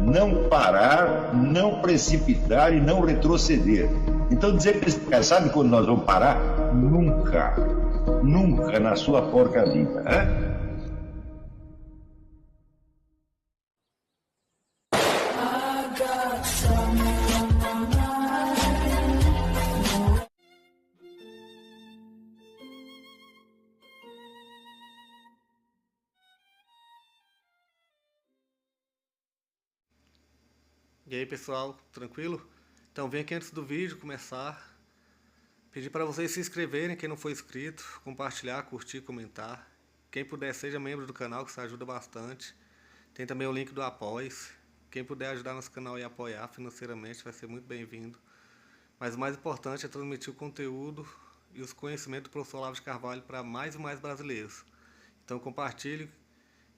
não parar, não precipitar e não retroceder. Então dizer para esse cara, sabe quando nós vamos parar? Nunca. Nunca na sua porca vida. Né? E aí pessoal, tranquilo? Então vem aqui antes do vídeo começar, pedir para vocês se inscreverem, quem não for inscrito, compartilhar, curtir, comentar. Quem puder seja membro do canal, que isso ajuda bastante. Tem também o link do Apoia-se. Quem puder ajudar nosso canal e apoiar financeiramente vai ser muito bem-vindo. Mas o mais importante é transmitir o conteúdo e os conhecimentos do professor Olavo de Carvalho para mais e mais brasileiros. Então compartilhe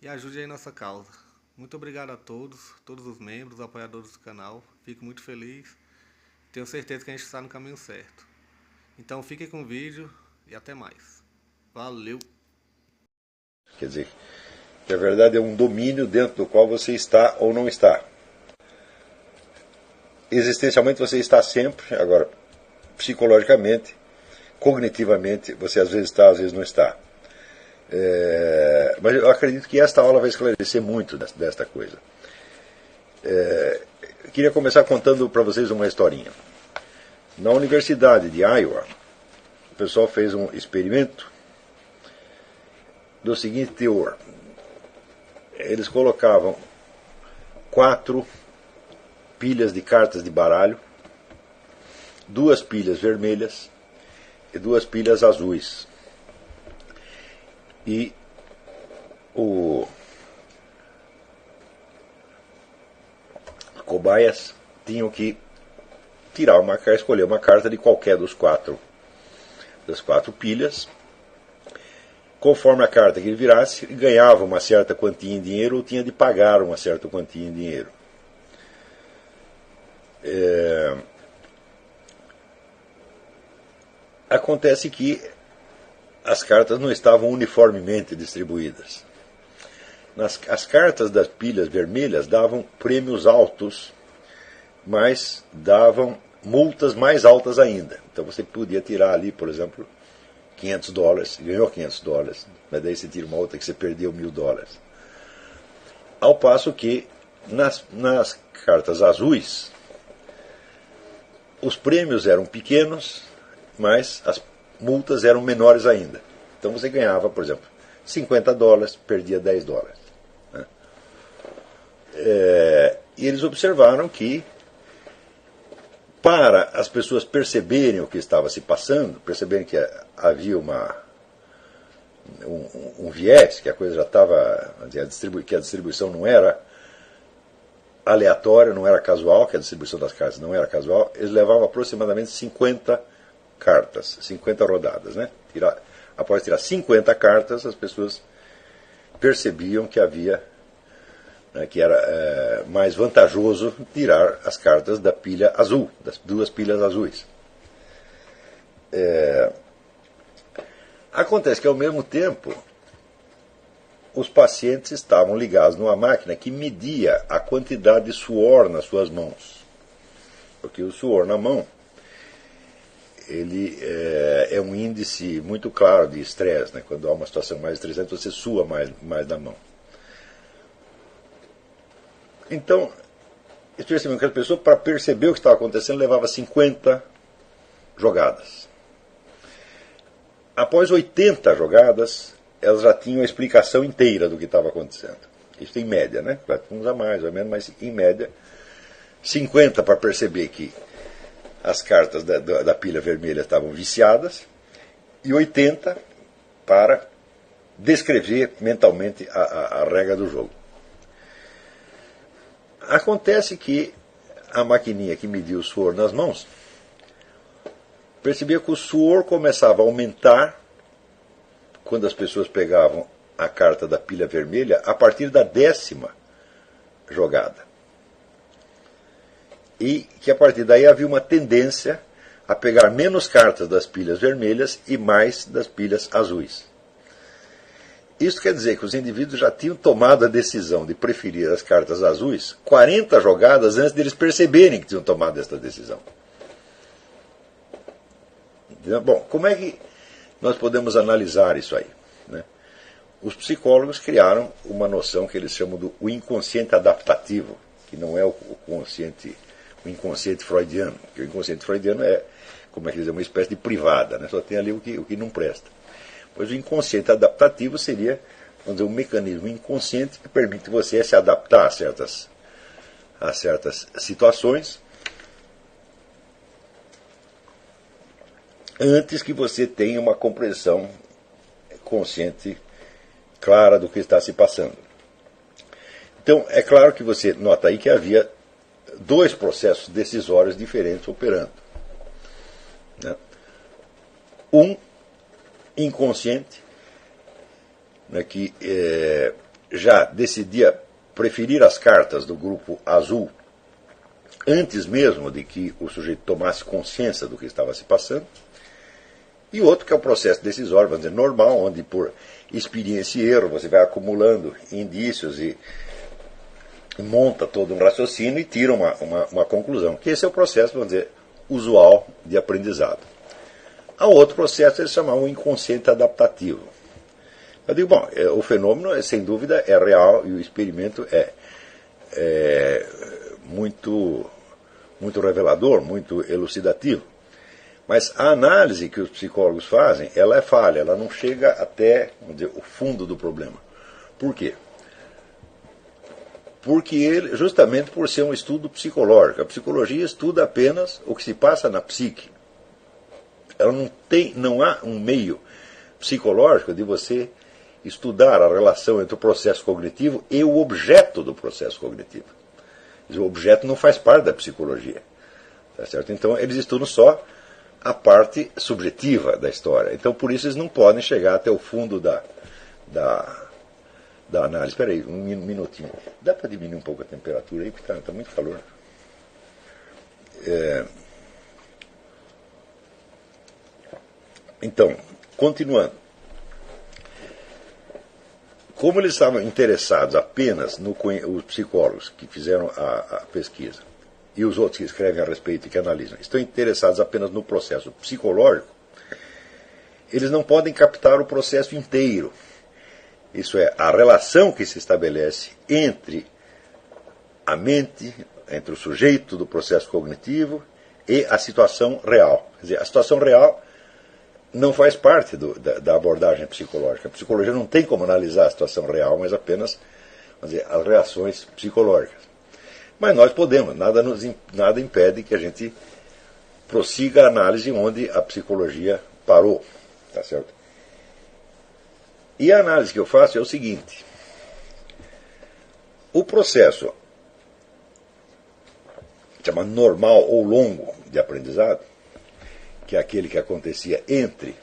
e ajude aí nossa causa. Muito obrigado a todos os membros, apoiadores do canal. Fico muito feliz. Tenho certeza que a gente está no caminho certo. Então fiquem com o vídeo e até mais. Valeu! Quer dizer, que a verdade é um domínio dentro do qual você está ou não está. Existencialmente você está sempre, agora, psicologicamente, cognitivamente, você às vezes está, às vezes não está. Mas eu acredito que esta aula vai esclarecer muito desta coisa. Queria começar contando para vocês uma historinha. Na Universidade de Iowa, o pessoal fez um experimento do seguinte teor. Eles colocavam 4 pilhas de cartas de baralho, 2 pilhas vermelhas e 2 pilhas azuis. E cobaias tinham que escolher uma carta de qualquer das 4 pilhas. Conforme a carta que ele virasse, ele ganhava uma certa quantia em dinheiro ou tinha de pagar uma certa quantia em dinheiro. Acontece que as cartas não estavam uniformemente distribuídas. As cartas das pilhas vermelhas davam prêmios altos, mas davam multas mais altas ainda. Então você podia tirar ali, por exemplo, $500, ganhou $500, mas daí você tira uma outra que você perdeu $1.000. Ao passo que nas cartas azuis, os prêmios eram pequenos, mas as multas eram menores ainda. Então você ganhava, por exemplo, $50, perdia $10. Né? E eles observaram que, para as pessoas perceberem o que estava se passando, perceberem que havia um viés, que a coisa já estava, que a distribuição não era aleatória, não era casual, que a distribuição das cartas não era casual, eles levavam aproximadamente 50 cartas, 50 rodadas. Né? Após tirar 50 cartas, as pessoas percebiam que havia, que era mais vantajoso tirar as cartas da pilha azul, das 2 pilhas azuis. Acontece que, ao mesmo tempo, os pacientes estavam ligados numa máquina que media a quantidade de suor nas suas mãos. Porque o suor na mão, ele é um índice muito claro de estresse. Né? Quando há uma situação mais estressante, você sua mais na mão. Então, eles perceberam que a pessoa, para perceber o que estava acontecendo, levava 50 jogadas. Após 80 jogadas, elas já tinham a explicação inteira do que estava acontecendo. Isso em média, né? Uns a mais ou menos, mas em média, 50 para perceber que as cartas da pilha vermelha estavam viciadas, e 80 para descrever mentalmente a regra do jogo. Acontece que a maquininha que media o suor nas mãos percebia que o suor começava a aumentar quando as pessoas pegavam a carta da pilha vermelha a partir da 10ª jogada. E que a partir daí havia uma tendência a pegar menos cartas das pilhas vermelhas e mais das pilhas azuis. Isso quer dizer que os indivíduos já tinham tomado a decisão de preferir as cartas azuis 40 jogadas antes deles perceberem que tinham tomado essa decisão. Bom, como é que nós podemos analisar isso aí, né? Os psicólogos criaram uma noção que eles chamam do inconsciente adaptativo, que não é o inconsciente freudiano, porque o inconsciente freudiano é, como é que dizer, uma espécie de privada, né? Só tem ali o que não presta. Pois o inconsciente adaptativo seria, vamos dizer, um mecanismo inconsciente que permite você se adaptar a certas situações antes que você tenha uma compreensão consciente clara do que está se passando. Então, é claro que você nota aí que havia dois processos decisórios diferentes operando, né? Um inconsciente, né, que já decidia preferir as cartas do grupo azul antes mesmo de que o sujeito tomasse consciência do que estava se passando, e outro que é o processo decisório, vamos dizer, normal, onde por experiência e erro você vai acumulando indícios e monta todo um raciocínio e tira uma conclusão, que esse é o processo, vamos dizer, usual de aprendizado. Há outro processo, eles chamavam o inconsciente adaptativo. Eu digo, bom, o fenômeno, sem dúvida, é real e o experimento é muito, muito revelador, muito elucidativo. Mas a análise que os psicólogos fazem, ela é falha, ela não chega até, vamos dizer, o fundo do problema. Por quê? Porque justamente por ser um estudo psicológico. A psicologia estuda apenas o que se passa na psique. Ela não há um meio psicológico de você estudar a relação entre o processo cognitivo e o objeto do processo cognitivo. O objeto não faz parte da psicologia. Tá certo? Então eles estudam só a parte subjetiva da história. Então por isso eles não podem chegar até o fundo da análise. Espera aí, um minutinho. Dá para diminuir um pouco a temperatura aí, porque está muito calor. Então, continuando. Como eles estavam interessados apenas os psicólogos que fizeram a pesquisa e os outros que escrevem a respeito e que analisam, estão interessados apenas no processo psicológico, eles não podem captar o processo inteiro. Isso é, a relação que se estabelece entre a mente, entre o sujeito do processo cognitivo e a situação real. Quer dizer, a situação real não faz parte da abordagem psicológica. A psicologia não tem como analisar a situação real, mas apenas, vamos dizer, as reações psicológicas. Mas nós podemos, nada impede que a gente prossiga a análise onde a psicologia parou. Tá certo? E a análise que eu faço é o seguinte: o processo chamado normal ou longo de aprendizado, que é aquele que acontecia entre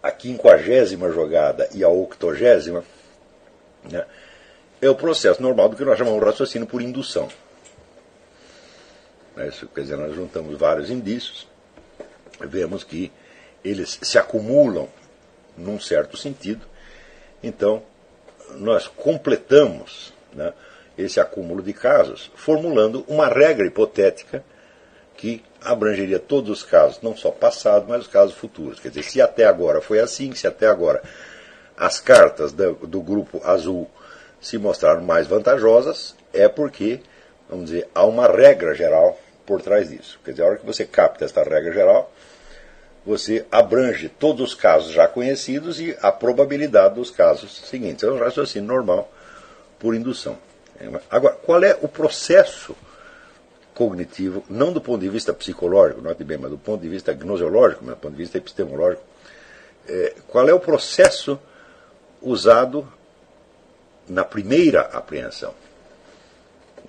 a 50ª jogada e a 80ª, né, é o processo normal do que nós chamamos de raciocínio por indução. Isso quer dizer, nós juntamos vários indícios, vemos que eles se acumulam num certo sentido, então nós completamos, né, esse acúmulo de casos formulando uma regra hipotética que abrangeria todos os casos, não só passados, mas os casos futuros. Quer dizer, se até agora foi assim, se até agora as cartas do grupo azul se mostraram mais vantajosas, é porque, vamos dizer, há uma regra geral por trás disso. Quer dizer, a hora que você capta esta regra geral, você abrange todos os casos já conhecidos e a probabilidade dos casos seguintes. É um raciocínio normal por indução. Agora, qual é o processo cognitivo, não do ponto de vista psicológico, note bem, mas do ponto de vista gnoseológico, do ponto de vista epistemológico, qual é o processo usado na primeira apreensão?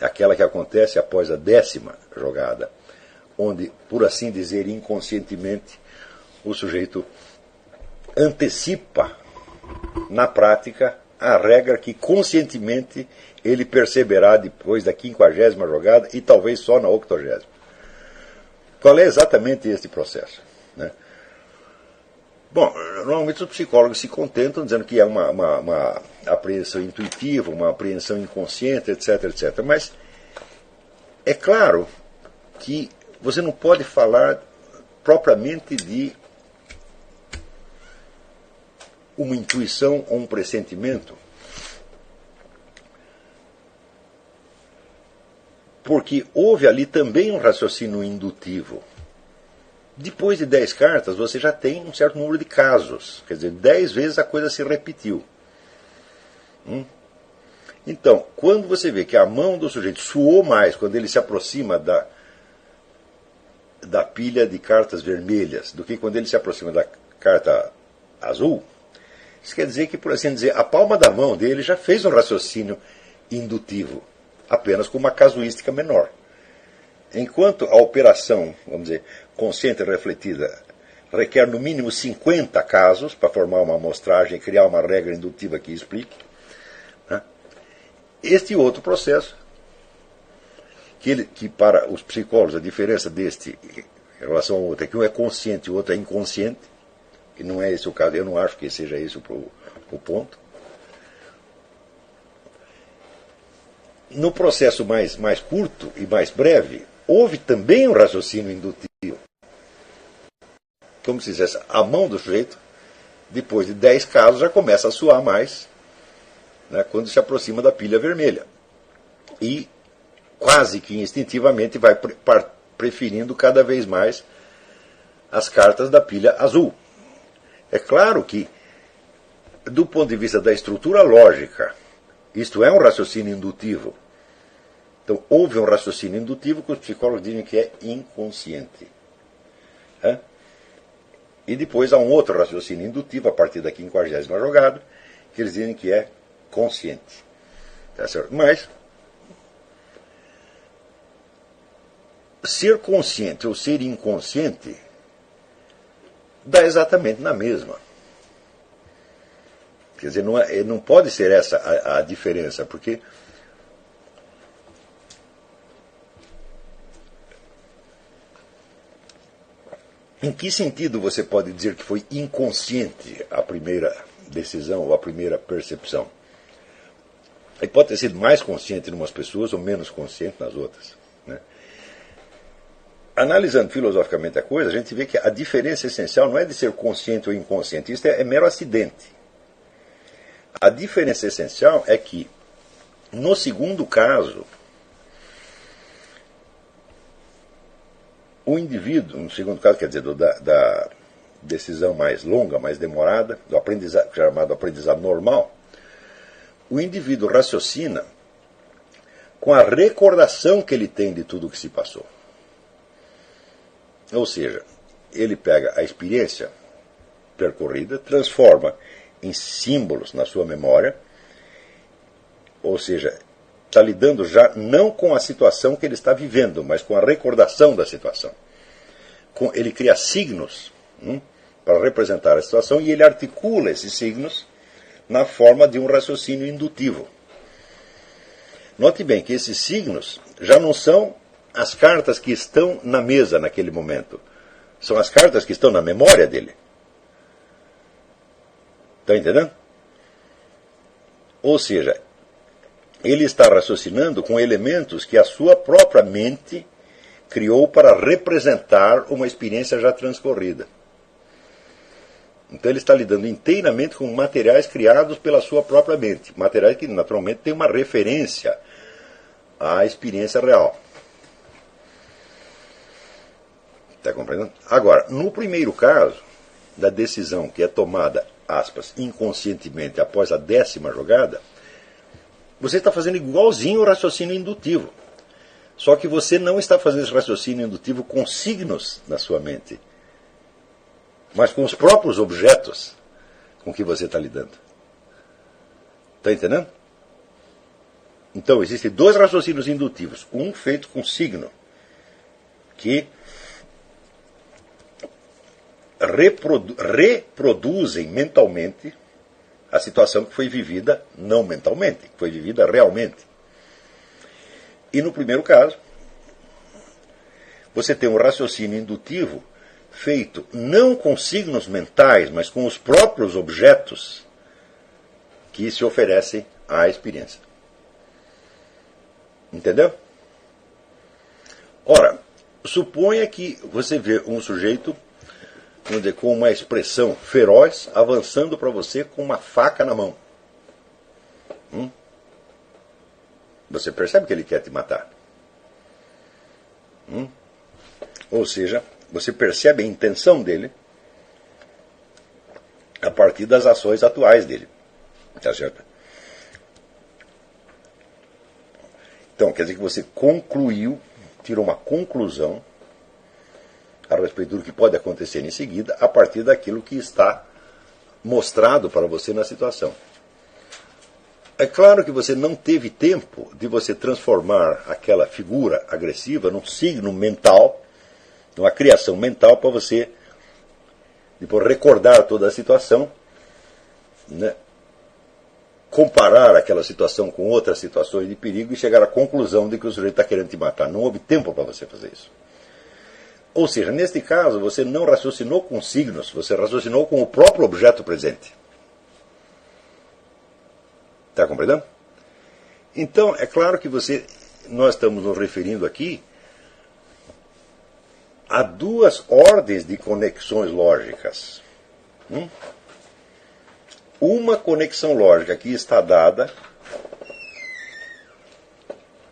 Aquela que acontece após a 10ª jogada, onde, por assim dizer, inconscientemente, o sujeito antecipa, na prática, a regra que conscientemente ele perceberá depois da 50ª jogada e talvez só na 80ª. Qual é exatamente este processo, né? Bom, normalmente os psicólogos se contentam dizendo que é uma apreensão intuitiva, uma apreensão inconsciente, etc, etc. Mas é claro que você não pode falar propriamente de uma intuição ou um pressentimento, porque houve ali também um raciocínio indutivo. Depois de 10 cartas, você já tem um certo número de casos. Quer dizer, 10 vezes a coisa se repetiu. Então, quando você vê que a mão do sujeito suou mais quando ele se aproxima da pilha de cartas vermelhas do que quando ele se aproxima da carta azul, isso quer dizer que, por assim dizer, a palma da mão dele já fez um raciocínio indutivo, apenas com uma casuística menor. Enquanto a operação, vamos dizer, consciente e refletida requer no mínimo 50 casos para formar uma amostragem e criar uma regra indutiva que explique, né? Este outro processo, que para os psicólogos a diferença deste em relação ao outro é que um é consciente e o outro é inconsciente, e não é esse o caso, eu não acho que seja esse o ponto. No processo mais curto e mais breve, houve também um raciocínio indutivo. Como se dissesse, a mão do sujeito, depois de 10 casos, já começa a suar mais, né, quando se aproxima da pilha vermelha. E quase que instintivamente vai preferindo cada vez mais as cartas da pilha azul. É claro que, do ponto de vista da estrutura lógica, isto é um raciocínio indutivo. Então, houve um raciocínio indutivo que os psicólogos dizem que é inconsciente. E depois há um outro raciocínio indutivo, a partir da 50ª jogada, que eles dizem que é consciente. Tá certo? Mas, ser consciente ou ser inconsciente dá exatamente na mesma. Quer dizer, não pode ser essa a diferença, porque em que sentido você pode dizer que foi inconsciente a primeira decisão ou a primeira percepção? Ele pode ter sido mais consciente em umas pessoas ou menos consciente nas outras, né? Analisando filosoficamente a coisa, a gente vê que a diferença essencial não é de ser consciente ou inconsciente, isso é mero acidente. A diferença essencial é que, no segundo caso, o indivíduo, no segundo caso, quer dizer, da decisão mais longa, mais demorada, do aprendizado, chamado aprendizado normal, o indivíduo raciocina com a recordação que ele tem de tudo o que se passou. Ou seja, ele pega a experiência percorrida, transforma em símbolos na sua memória, ou seja, está lidando já não com a situação que ele está vivendo, mas com a recordação da situação. Ele cria signos para representar a situação e ele articula esses signos na forma de um raciocínio indutivo. Note bem que esses signos já não são as cartas que estão na mesa naquele momento. São as cartas que estão na memória dele. Está entendendo? Ou seja, ele está raciocinando com elementos que a sua própria mente criou para representar uma experiência já transcorrida. Então ele está lidando inteiramente com materiais criados pela sua própria mente. Materiais que naturalmente têm uma referência à experiência real. Está compreendendo? Agora, no primeiro caso, da decisão que é tomada, aspas, inconscientemente após a 10ª jogada, você está fazendo igualzinho o raciocínio indutivo. Só que você não está fazendo esse raciocínio indutivo com signos na sua mente, mas com os próprios objetos com que você está lidando. Está entendendo? Então, existem 2 raciocínios indutivos. Um feito com signo, que reproduzem mentalmente a situação que foi vivida não mentalmente, que foi vivida realmente. E no primeiro caso, você tem um raciocínio indutivo feito não com signos mentais, mas com os próprios objetos que se oferecem à experiência. Entendeu? Ora, suponha que você vê um sujeito, vamos dizer, com uma expressão feroz, avançando para você com uma faca na mão. Você percebe que ele quer te matar. Ou seja, você percebe a intenção dele a partir das ações atuais dele. Tá certo? Então, quer dizer que você concluiu, tirou uma conclusão a respeito do que pode acontecer em seguida, a partir daquilo que está mostrado para você na situação. É claro que você não teve tempo de você transformar aquela figura agressiva num signo mental, numa criação mental, para você depois recordar toda a situação, né? Comparar aquela situação com outras situações de perigo e chegar à conclusão de que o sujeito está querendo te matar. Não houve tempo para você fazer isso. Ou seja, neste caso, você não raciocinou com signos, você raciocinou com o próprio objeto presente. Está compreendendo? Então, é claro que nós estamos nos referindo aqui a duas ordens de conexões lógicas. Uma conexão lógica que está dada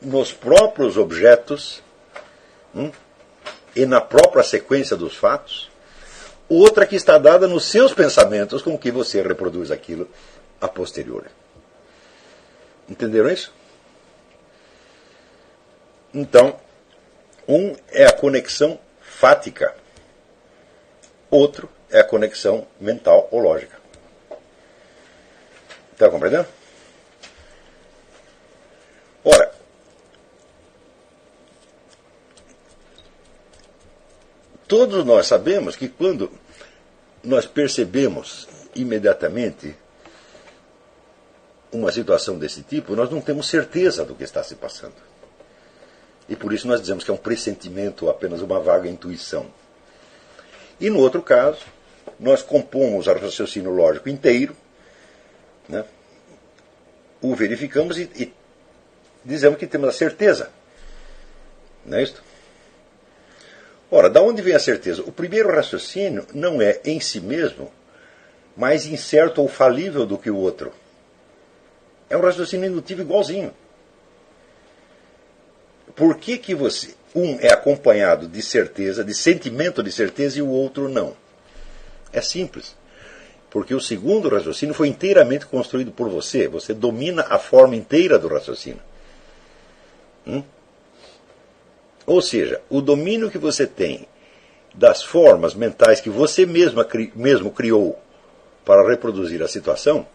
nos próprios objetos e na própria sequência dos fatos. Outra que está dada nos seus pensamentos, com que você reproduz aquilo a posteriori. Entenderam isso? Então, um é a conexão fática, outro é a conexão mental ou lógica. Está compreendendo? Ora, todos nós sabemos que quando nós percebemos imediatamente uma situação desse tipo, nós não temos certeza do que está se passando. E por isso nós dizemos que é um pressentimento ou apenas uma vaga intuição. E no outro caso, nós compomos o raciocínio lógico inteiro, né? O verificamos e dizemos que temos a certeza. Não é isso? Ora, da onde vem a certeza? O primeiro raciocínio não é em si mesmo mais incerto ou falível do que o outro. É um raciocínio indutivo igualzinho. Por que um é acompanhado de certeza, de sentimento de certeza, e o outro não? É simples. Porque o segundo raciocínio foi inteiramente construído por você. Você domina a forma inteira do raciocínio. Ou seja, o domínio que você tem das formas mentais que você mesmo criou para reproduzir a situação,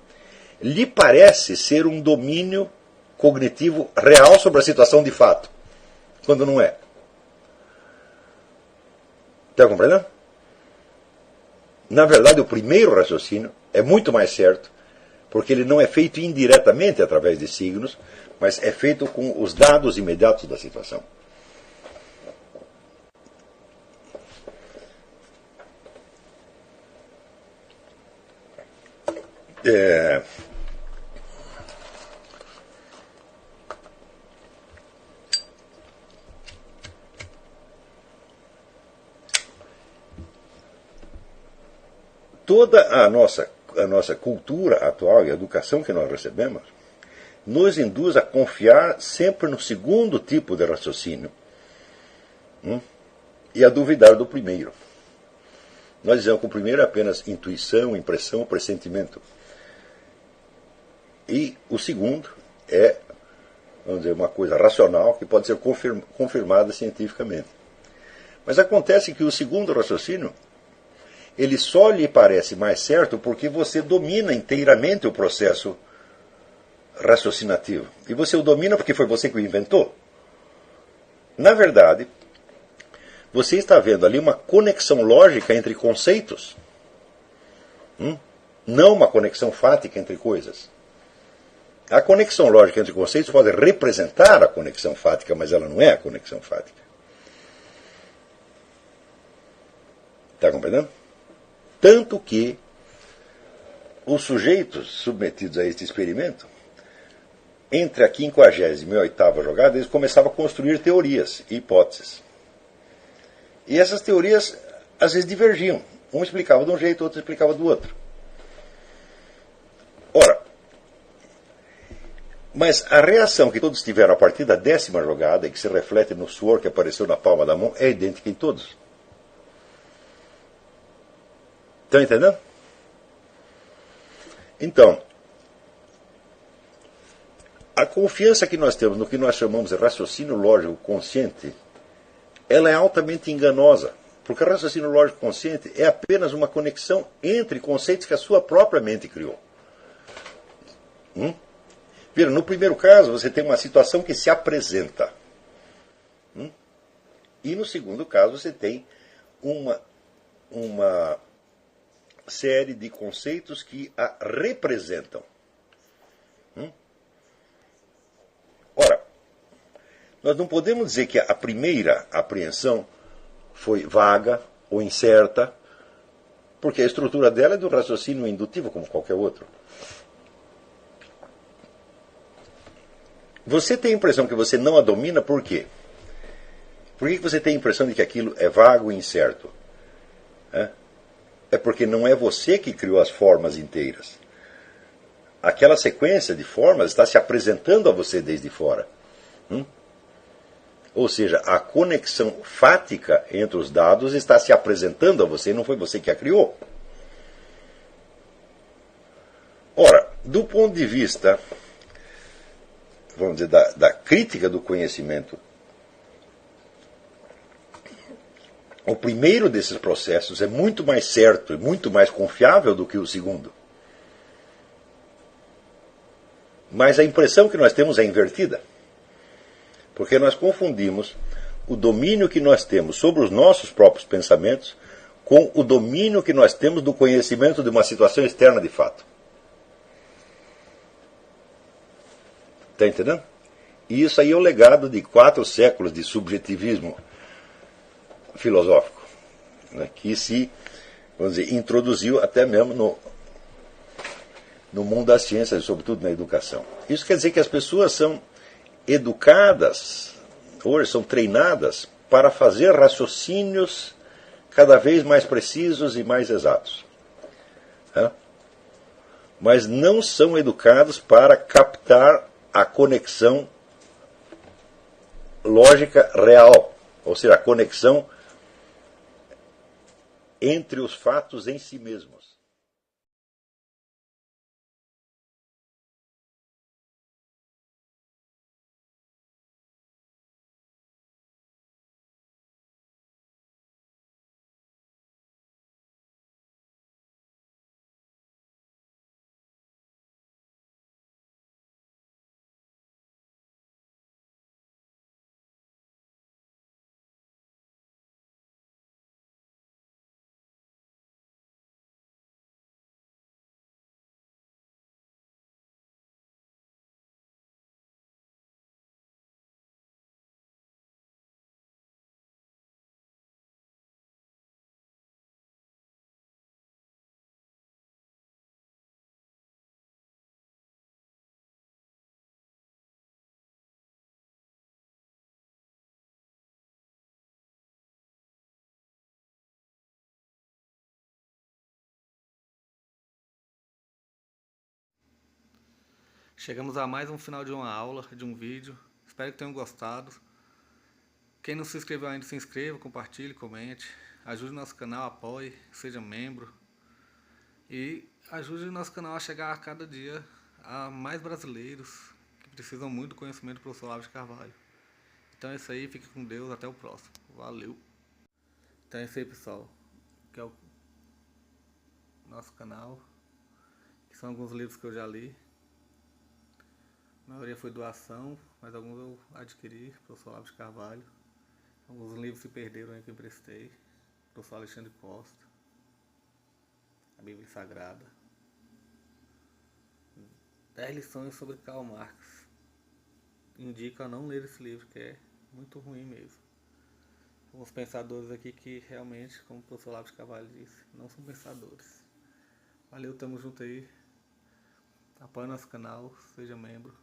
lhe parece ser um domínio cognitivo real sobre a situação de fato, quando não é. Está compreendendo? Na verdade, o primeiro raciocínio é muito mais certo, porque ele não é feito indiretamente através de signos, mas é feito com os dados imediatos da situação. Toda a nossa cultura atual e a educação que nós recebemos nos induz a confiar sempre no segundo tipo de raciocínio e a duvidar do primeiro. Nós dizemos que o primeiro é apenas intuição, impressão, pressentimento. E o segundo é, vamos dizer, uma coisa racional que pode ser confirmada cientificamente. Mas acontece que o segundo raciocínio, ele só lhe parece mais certo porque você domina inteiramente o processo raciocinativo. E você o domina porque foi você que o inventou. Na verdade, você está vendo ali uma conexão lógica entre conceitos, não uma conexão fática entre coisas. A conexão lógica entre conceitos pode representar a conexão fática, mas ela não é a conexão fática. Está compreendendo? Tanto que os sujeitos submetidos a este experimento, entre a 50ª e a 8ª jogada, eles começavam a construir teorias e hipóteses. E essas teorias, às vezes, divergiam. Um explicava de um jeito, outro explicava do outro. Ora, mas a reação que todos tiveram a partir da 10ª jogada, e que se reflete no suor que apareceu na palma da mão, é idêntica em todos. Estão entendendo? Então, a confiança que nós temos no que nós chamamos de raciocínio lógico consciente, ela é altamente enganosa. Porque o raciocínio lógico consciente é apenas uma conexão entre conceitos que a sua própria mente criou. Veja, no primeiro caso, você tem uma situação que se apresenta. E no segundo caso, você tem uma série de conceitos que a representam. Ora, nós não podemos dizer que a primeira apreensão foi vaga ou incerta, porque a estrutura dela é do raciocínio indutivo, como qualquer outro. Você tem a impressão que você não a domina, por quê? Por que você tem a impressão de que aquilo é vago e incerto? É porque não é você que criou as formas inteiras. Aquela sequência de formas está se apresentando a você desde fora. Ou seja, a conexão fática entre os dados está se apresentando a você, não foi você que a criou. Ora, do ponto de vista, vamos dizer, da crítica do conhecimento, o primeiro desses processos é muito mais certo e muito mais confiável do que o segundo. Mas a impressão que nós temos é invertida. Porque nós confundimos o domínio que nós temos sobre os nossos próprios pensamentos com o domínio que nós temos do conhecimento de uma situação externa de fato. Está entendendo? E isso aí é o legado de 4 séculos de subjetivismo filosófico, né, que se, vamos dizer, introduziu até mesmo no mundo das ciências, sobretudo na educação. Isso quer dizer que as pessoas são educadas, hoje são treinadas para fazer raciocínios cada vez mais precisos e mais exatos. Mas não são educados para captar a conexão lógica real, ou seja, a conexão entre os fatos em si mesmos. Chegamos a mais um final de uma aula, de um vídeo. Espero que tenham gostado. Quem não se inscreveu ainda, se inscreva, compartilhe, comente. Ajude nosso canal, apoie, seja membro. E ajude o nosso canal a chegar a cada dia a mais brasileiros que precisam muito do conhecimento do professor Olavo de Carvalho. Então é isso aí, fique com Deus, até o próximo. Valeu! Então é isso aí, pessoal. Que é o nosso canal. Que são alguns livros que eu já li. A maioria foi doação, mas alguns eu adquiri, professor Olavo de Carvalho. Alguns livros se perderam aí que eu emprestei. Professor Alexandre Costa. A Bíblia Sagrada. 10 lições sobre Karl Marx. Indico a não ler esse livro, que é muito ruim mesmo. uns pensadores aqui que realmente, como o professor Olavo de Carvalho disse, não são pensadores. Valeu, tamo junto aí. Apoie nosso canal, seja membro.